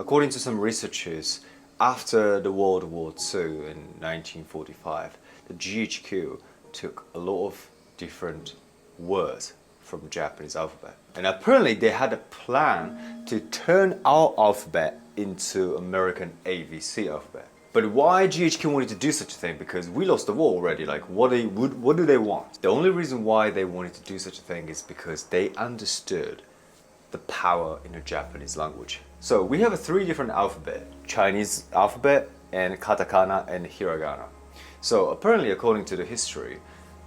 According to some researchers, after the World War II in 1945, the GHQ took a lot of different words from the Japanese alphabet. And apparently they had a plan to turn our alphabet into American ABC alphabet. But why GHQ wanted to do such a thing? Because we lost the war already. Like, what do they want? The only reason why they wanted to do such a thing is because they understood the power in the Japanese language. So we have three different alphabet: Chinese alphabet, and katakana, and hiragana. So apparently, according to the history,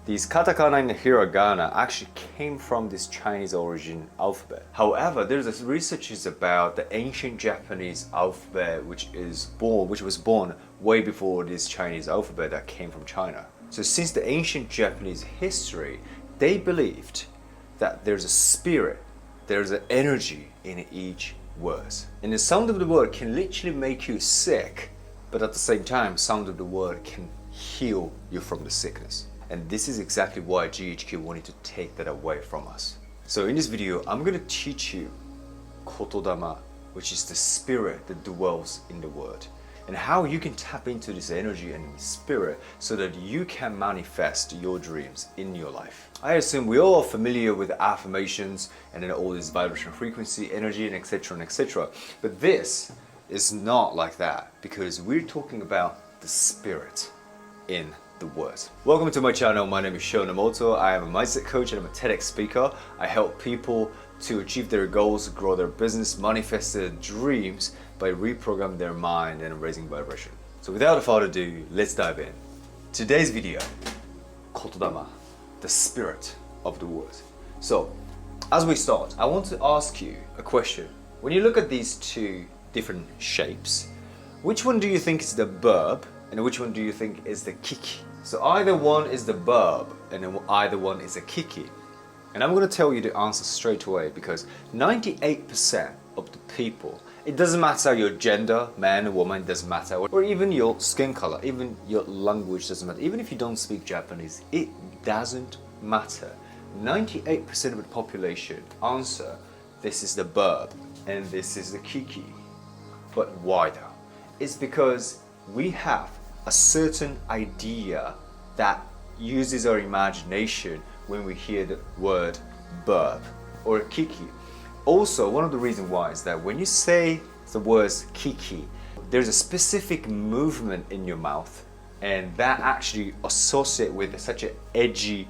these katakana and hiragana actually came from this Chinese origin alphabet. However, there's a research about the ancient Japanese alphabet which was born way before this Chinese alphabet that came from China. So since the ancient Japanese history, they believed that there's a spirit, there's an energy in each word. And the sound of the word can literally make you sick, but at the same time, sound of the word can heal you from the sickness. And this is exactly why GHQ wanted to take that away from us. So in this video, I'm going to teach you Kotodama, which is the spirit that dwells in the word, and how you can tap into this energy and spirit so that you can manifest your dreams in your life. I assume we all are familiar with affirmations and then all this vibration frequency, energy, and etc. But this is not like that, because we're talking about the spirit in the words. Welcome to my channel. My name is NEMOTO. I am a mindset coach and I'm a TEDx speaker. I help people to achieve their goals, grow their business, manifest their dreams by reprogramming their mind and raising vibration. So without further ado, let's dive in. Today's video, Kotodama, the spirit of the word. So as we start, I want to ask you a question. When you look at these two different shapes, which one do you think is the verb and which one do you think is the kiki? So either one is the verb and then either one is a kiki. And I'm going to tell you the answer straight away, because 98% of the people, it doesn't matter your gender, man or woman, it doesn't matter, or even your skin color, even your language doesn't matter, even if you don't speak Japanese, it doesn't matter. 98% of the population answer this is the verb and this is the kiki. But why though? It's because we have a certain idea that uses our imagination when we hear the word verb or kiki. Also, one of the reasons why is that when you say the words kiki, there's a specific movement in your mouth, and that actually associates with such an edgy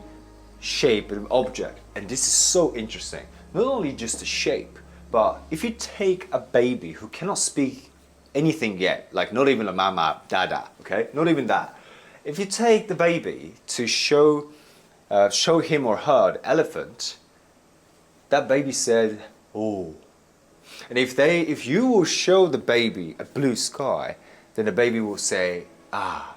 shape and object. And this is so interesting. Not only just the shape, but if you take a baby who cannot speak anything yet, like not even a mama, dada, okay? Not even that. If you take the baby to show him or her the elephant, that baby said, oh. And if you will show the baby a blue sky, then the baby will say, ah.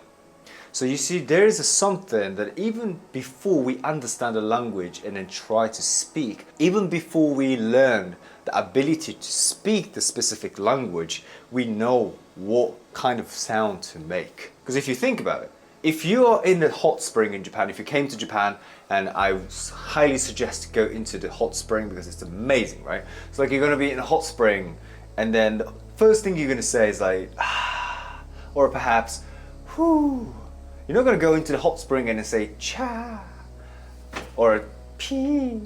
So you see, there is something that even before we understand the language and then try to speak, even before we learn the ability to speak the specific language, we know what kind of sound to make. Because if you think about it, if you are in the hot spring in Japan, if you came to Japan, and I highly suggest to go into the hot spring because it's amazing, right? It's like you're going to be in a hot spring, and then the first thing you're going to say is like, ah, or perhaps, whoo. You're not going to go into the hot spring and then say, cha, or pee.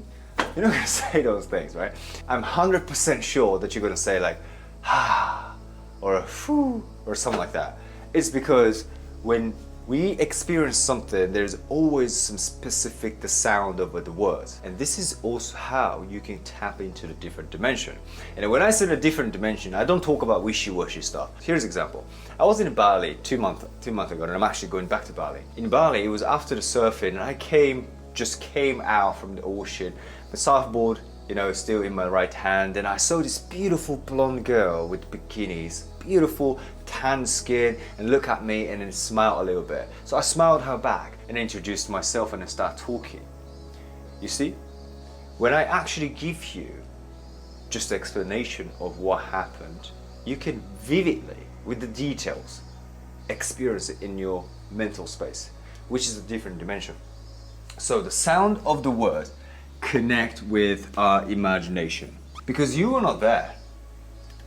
You're not going to say those things, right? I'm 100% sure that you're going to say like, ah, or a foo, or something like that. It's because when we experience something, there's always some specific the sound of the words. And this is also how you can tap into the different dimension. And when I say the different dimension, I don't talk about wishy-washy stuff. Here's an example. I was in Bali two months ago, and I'm actually going back to Bali. In Bali, it was after the surfing, and I just came out from the ocean. The surfboard, still in my right hand, and I saw this beautiful blonde girl with bikinis, beautiful tan skin, and look at me and then smile a little bit. So I smiled her back and introduced myself and then start talking. You see, when I actually give you just the explanation of what happened, you can vividly, with the details, experience it in your mental space, which is a different dimension. So the sound of the word connect with our imagination, because you were not there.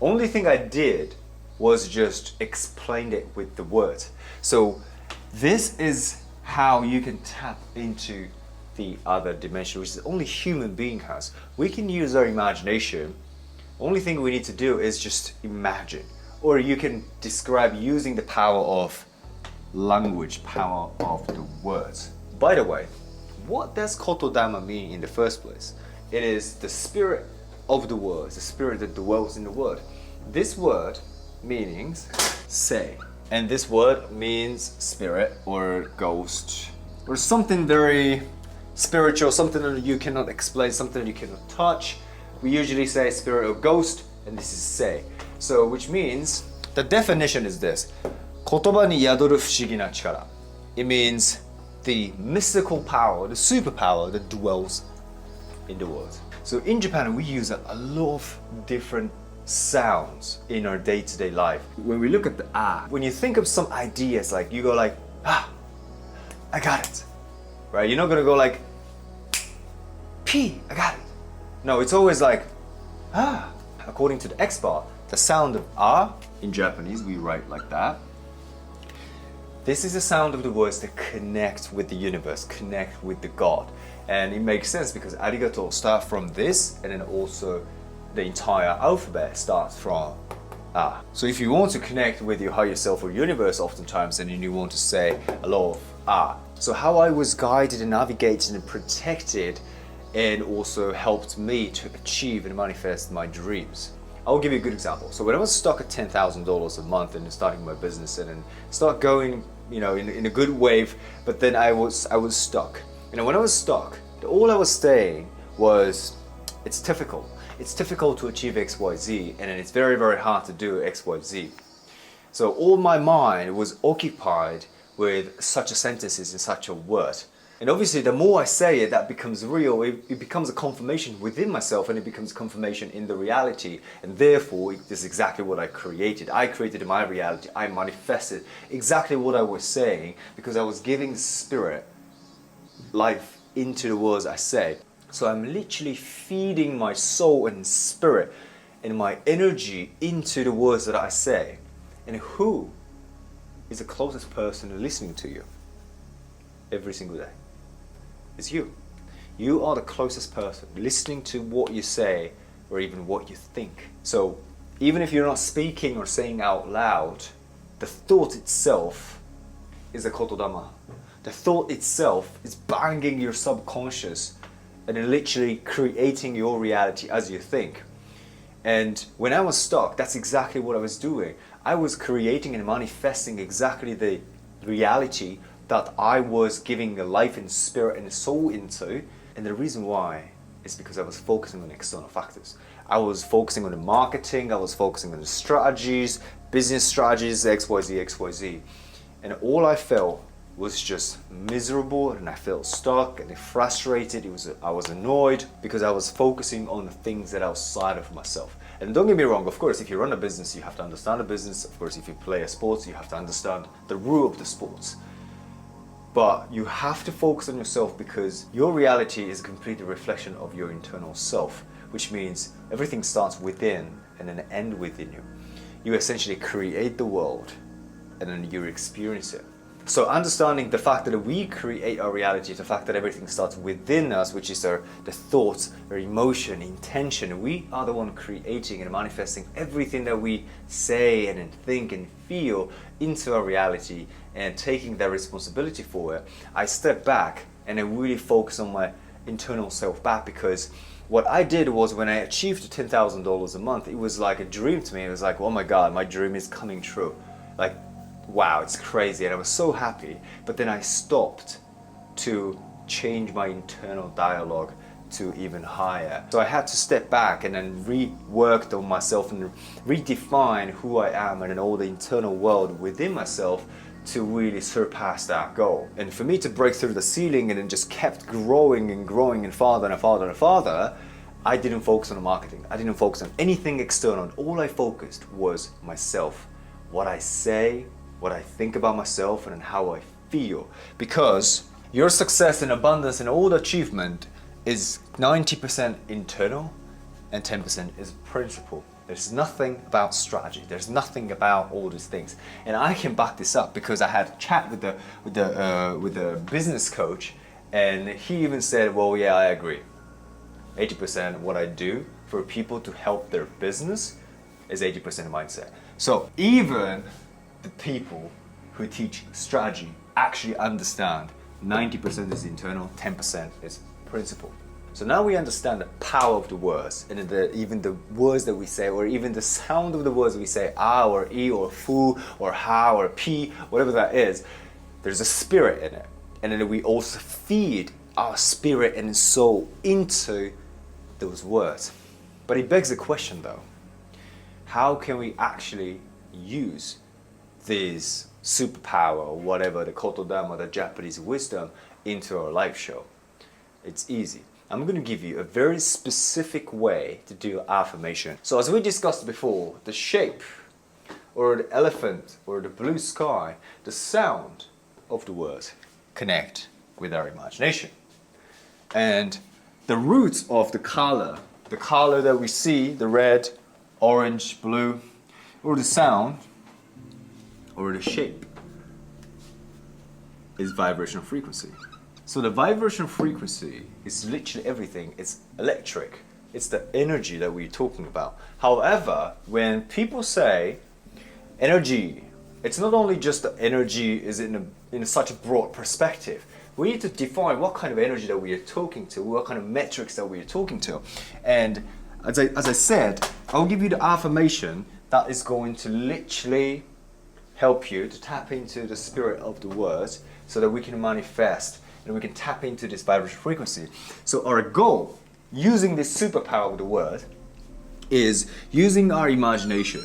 Only thing I did was just explained it with the words. So this is how you can tap into the other dimension, which is only human being has. We can use our imagination. Only thing we need to do is just imagine. Or you can describe using the power of language, power of the words. By the way, what does Kotodama mean in the first place? It is the spirit of the words, the spirit that dwells in the word. This word means say, and this word means spirit or ghost or something very spiritual, something that you cannot explain, something that you cannot touch. We usually say spirit or ghost, and this is say. So which means the definition is this: 言葉に宿る不思議な力. It means the mystical power, the superpower that dwells in the words. So in Japan, we use a lot of different sounds in our day-to-day life. When we look at the when you think of some ideas, like you go like, I got it, right? You're not gonna go like, I got it. No, it's always like, According to the expert, the sound of in Japanese, we write like that. This is the sound of the words that connect with the universe, connect with the God. And it makes sense because arigato starts from this, and then also the entire alphabet starts from So if you want to connect with your higher self or universe oftentimes, and you want to say a lot of So how I was guided and navigated and protected and also helped me to achieve and manifest my dreams. I'll give you a good example. So when I was stuck at $10,000 a month and starting my business and then start going, in a good wave, but then I was stuck. When I was stuck, all I was saying was, it's difficult. It's difficult to achieve XYZ, and it's very, very hard to do XYZ. So all my mind was occupied with such a sentences and such a word. And obviously, the more I say it, that becomes real. It becomes a confirmation within myself, and it becomes confirmation in the reality. And therefore, this is exactly what I created. I created my reality. I manifested exactly what I was saying because I was giving spirit life into the words I say. So I'm literally feeding my soul and spirit and my energy into the words that I say. And who is the closest person listening to you every single day? It's you. You are the closest person listening to what you say or even what you think. So even if you're not speaking or saying out loud, the thought itself is a kotodama. The thought itself is banging your subconscious and literally creating your reality as you think. And when I was stuck, that's exactly what I was doing. I was creating and manifesting exactly the reality that I was giving a life and spirit and soul into. And the reason why is because I was focusing on external factors. I was focusing on the marketing, I was focusing on the strategies, business strategies, XYZ. And all I felt was just miserable, and I felt stuck and frustrated. I was annoyed because I was focusing on the things that are outside of myself. And don't get me wrong, of course, if you run a business, you have to understand the business. Of course, if you play a sport, you have to understand the rule of the sports. But you have to focus on yourself because your reality is a complete reflection of your internal self, which means everything starts within and then ends within you. You essentially create the world and then you experience it. So understanding the fact that we create our reality, the fact that everything starts within us, which is the thoughts, our emotion, intention, we are the one creating and manifesting everything that we say and think and feel into our reality and taking that responsibility for it. I step back and I really focus on my internal self back, because what I did was when I achieved $10,000 a month, it was like a dream to me. It was like, oh my God, my dream is coming true. Like, wow, it's crazy, and I was so happy. But then I stopped to change my internal dialogue to even higher. So I had to step back and then reworked on myself and redefine who I am and in all the internal world within myself to really surpass that goal. And for me to break through the ceiling and then just kept growing and growing and farther and farther and farther, I didn't focus on the marketing. I didn't focus on anything external. All I focused was myself, what I say, what I think about myself, and how I feel. Because your success and abundance and all the achievement is 90% internal and 10% is principle. There's nothing about strategy. There's nothing about all these things. And I can back this up because I had a chat with the business coach, and he even said, well, yeah, I agree. 80% of what I do for people to help their business is 80% mindset. So even the people who teach strategy actually understand 90% is internal, 10% is principle. So now we understand the power of the words, and even the words that we say, or even the sound of the words we say, ah or e or fu or ha or p, whatever that is, there's a spirit in it. And then we also feed our spirit and soul into those words. But it begs the question though, how can we actually use this superpower or whatever, the Kotodama, the Japanese wisdom, into our life show? It's easy. I'm going to give you a very specific way to do affirmation. So as we discussed before, the shape or the elephant or the blue sky, the sound of the words connect with our imagination. And the roots of the color that we see, the red, orange, blue, or the sound or the shape is vibrational frequency. So the vibration frequency is literally everything. It's electric. It's the energy that we're talking about. However, when people say energy, it's not only just the energy is in such a broad perspective. We need to define what kind of energy that we are talking to, what kind of metrics that we are talking to. And as I said, I'll give you the affirmation that is going to literally help you to tap into the spirit of the words so that we can manifest and we can tap into this vibration frequency. So our goal, using this superpower of the word, is using our imagination,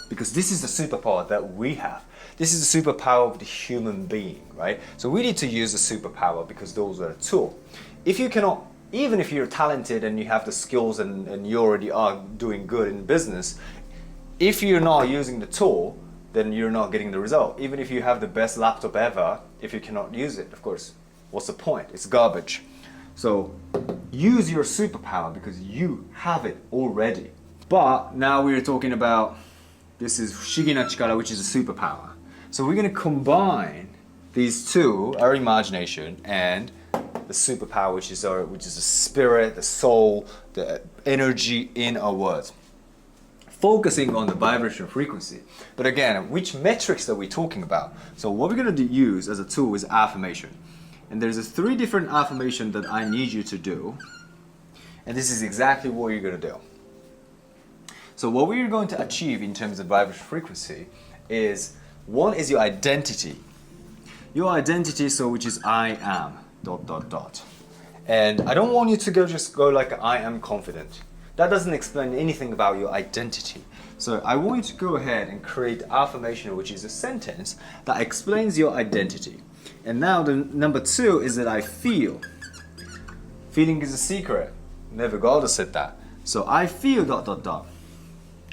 because this is the superpower that we have. This is the superpower of the human being, right? So we need to use the superpower because those are the tools. If you cannot, even if you're talented and you have the skills and you already are doing good in business, if you're not using the tool, then you're not getting the result. Even if you have the best laptop ever, if you cannot use it, of course, what's the point? It's garbage. So use your superpower because you have it already. But now we're talking about, this is Fushigi na Chikara, which is a superpower. So we're going to combine these two, our imagination and the superpower, which is the spirit, the soul, the energy in our words. Focusing on the vibration frequency. But again, which metrics are we talking about? So what we're going to use as a tool is affirmation. And there's 3 different affirmations that I need you to do. And this is exactly what you're going to do. So what we're going to achieve in terms of vibration frequency is, one is your identity. Your identity, so which is I am, ... And I don't want you to just go like I am confident. That doesn't explain anything about your identity. So I want you to go ahead and create affirmation, which is a sentence that explains your identity. And now the number 2 is that I feel. Feeling is a secret. Never Gada said that. So I feel ...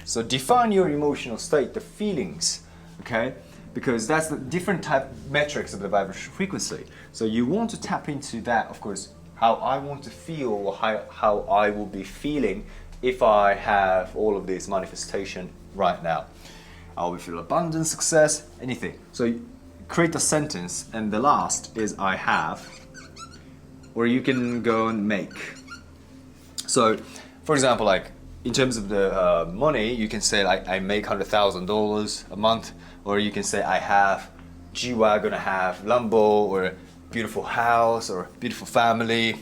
So define your emotional state, the feelings, okay? Because that's the different type metrics of the vibration frequency. So you want to tap into that, of course, how I want to feel, or how I will be feeling if I have all of this manifestation right now. I will feel abundance, success, anything. So you create a sentence, and the last is I have, or you can go and make. So, for example, like in terms of the money, you can say like I make $100,000 a month, or you can say I have G-Wagon, I have Lambo, or beautiful house, or beautiful family.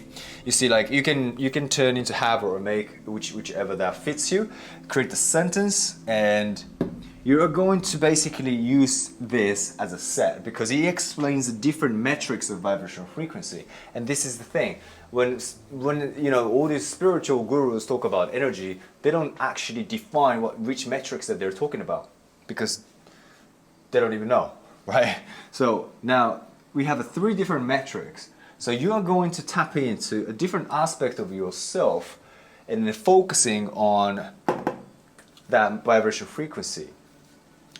You see, like you can turn into have or make, whichever that fits you. Create the sentence, and you are going to basically use this as a set because it explains the different metrics of vibrational frequency. And this is the thing. When you know all these spiritual gurus talk about energy, they don't actually define which metrics that they're talking about because they don't even know, right? So now we have 3 different metrics. So you are going to tap into a different aspect of yourself and then focusing on that vibration frequency.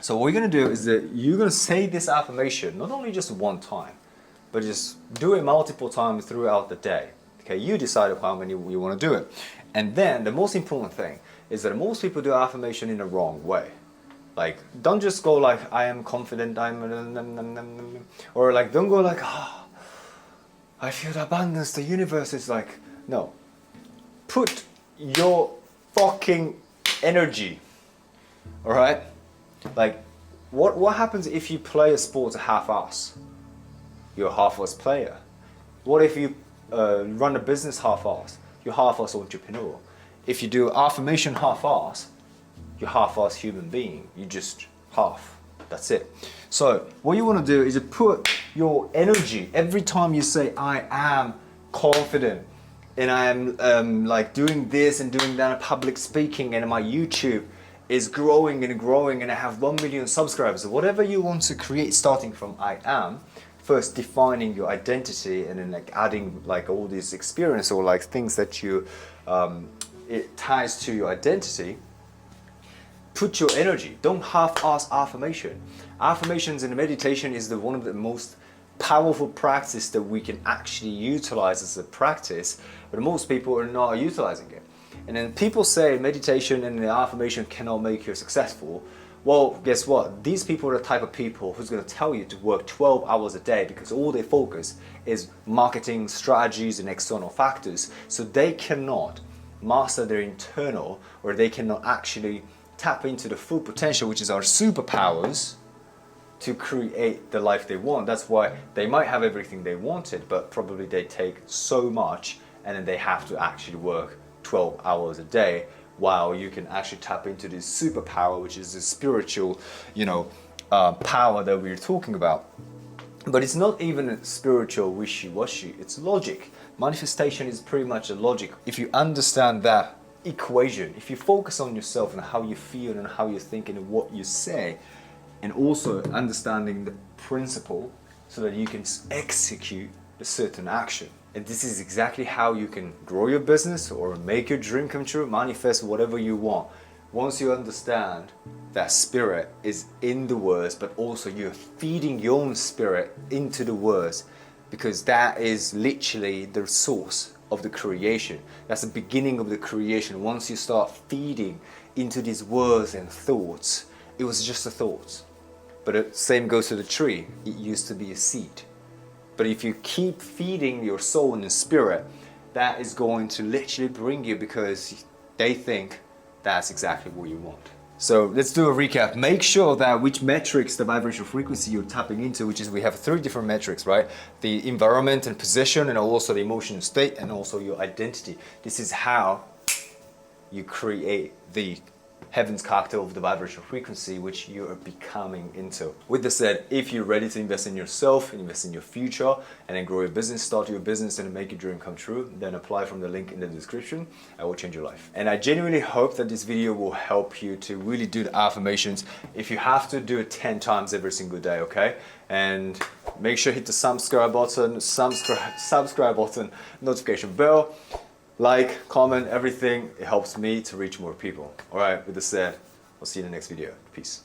So what you're going to do is that you're going to say this affirmation not only just one time, but just do it multiple times throughout the day. Okay, you decide how many you want to do it. And then the most important thing is that most people do affirmation in the wrong way. Like, don't just go like, I am confident, or like, don't go like, I feel the abundance, the universe is like, no. Put your fucking energy, all right? Like, what happens if you play a sport half-ass? You're a half-ass player. What if you run a business half-ass? You're half-ass entrepreneur. If you do affirmation half-ass, you're half-ass human being. You just half. That's it. So what you want to do is to put your energy every time you say, I am confident, and I am like doing this and doing that, public speaking, and my YouTube is growing and growing, and I have 1 million subscribers. Whatever you want to create, starting from I am, first defining your identity, and then like adding like all these experience or like things that you it ties to your identity. Put your energy. Don't half-ass affirmation. Affirmations in meditation is one of the most powerful practice that we can actually utilize as a practice, but most people are not utilizing it. And then people say meditation and the affirmation cannot make you successful. Well, guess what? These people are the type of people who's going to tell you to work 12 hours a day because all they focus is marketing strategies and external factors. So they cannot master their internal, or they cannot actually tap into the full potential, which is our superpowers, to create the life they want. That's why they might have everything they wanted, but probably they take so much and then they have to actually work 12 hours a day, while you can actually tap into this superpower, which is the spiritual, power that we're talking about. But it's not even a spiritual wishy-washy, it's logic. Manifestation is pretty much a logic. If you understand that equation, if you focus on yourself and how you feel and how you think and what you say, and also understanding the principle so that you can execute a certain action. And this is exactly how you can grow your business or make your dream come true, manifest whatever you want. Once you understand that spirit is in the words, but also you're feeding your own spirit into the words, because that is literally the source of the creation. That's the beginning of the creation. Once you start feeding into these words and thoughts, it was just a thought. But the same goes to the tree. It used to be a seed. But if you keep feeding your soul and spirit, that is going to literally bring you, because they think that's exactly what you want. So let's do a recap. Make sure that which metrics, the vibration frequency you're tapping into, which is we have 3 different metrics, right? The environment and position, and also the emotional state, and also your identity. This is how you create the heaven's cocktail of the vibration frequency, which you are becoming into. With that said, if you're ready to invest in yourself, invest in your future, and then grow your business, start your business, and make your dream come true, then apply from the link in the description. I will change your life. And I genuinely hope that this video will help you to really do the affirmations. If you have to, do it 10 times every single day, okay? And make sure hit the subscribe button, notification bell. Like, comment, everything. It helps me to reach more people. All right, with this said, I'll see you in the next video. Peace.